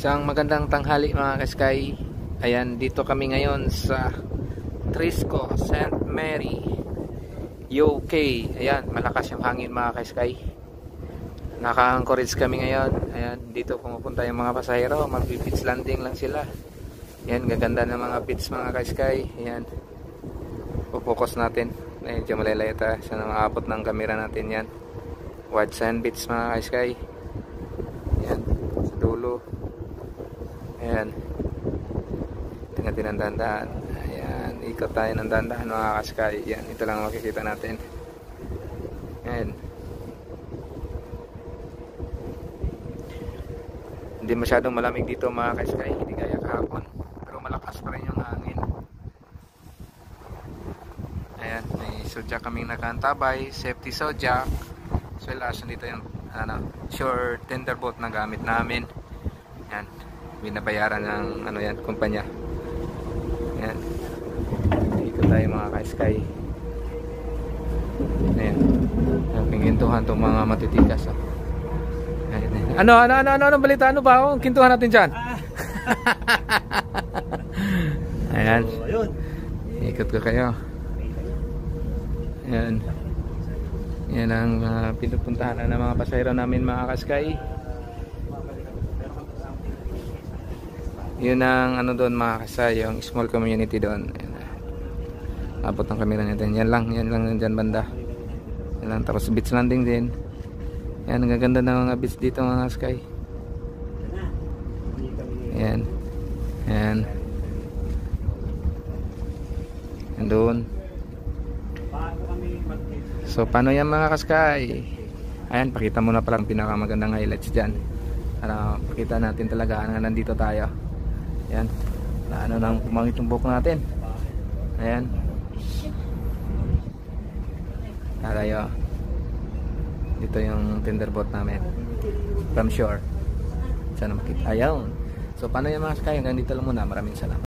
Isang magandang tanghali mga ka-Sky. Ayan, dito kami ngayon sa Trisco, St. Mary, UK. Ayan, malakas yung hangin mga ka-Sky. Naka-anchorage kami ngayon. Ayan, dito pumupunta yung mga pasahero. Mag-pitch landing lang sila. Ayan, gaganda ng mga pitch mga ka-Sky. Ayan, pupokus natin. Medyo malalaya tayo sa nakaabot ng kamera natin yan. Wide sand beach mga ka-Sky. Ayan, sa dulo. Ayan, tingnan natin ang dahan-dahan. Ayan, ikot tayo ng dahan-dahan mga ka-Sky. Ayan, ito lang makikita natin. Ayan, hindi masyadong malamig dito mga ka-Sky, hindi gaya kahapon, pero malakas pa rin yung hangin. Ayan, may sodyak kaming nakaantabay, safety sodyak, as well as dito yung shore tender boat na gamit namin. Ayan, binabayaran ng yan, kumpanya. Ayan, dito tayo mga ka-Sky. Ayan, pingintuhan itong mga matitigas. Ayan. Ano balita? Ano ba? Kintuhan natin dyan. Ayan, ikot ko kayo. Ayan, yan ang pinupuntahan ng mga pasahero namin mga ka-Sky. Yun ang doon mga ka-Sky, yung small community doon. Abot ng kamera natin. Yan lang dyan banda. Yan lang, tapos beach landing din. Yan, ang gaganda ng mga beach dito mga ka-Sky. Yan. Yan. Yan doon. So paano yan mga ka-Sky? Ayan, pakita mo na palang pinakamagandang highlights dyan para pakita natin talaga na nandito tayo. Ayan, ano nang pumangit yung buhok natin. Ayan, tayo dito yung tender boat namin from shore. Sana makita. Ayan, so paano yan mga ka-Sky? Hanggang dito lang muna. Maraming salamat.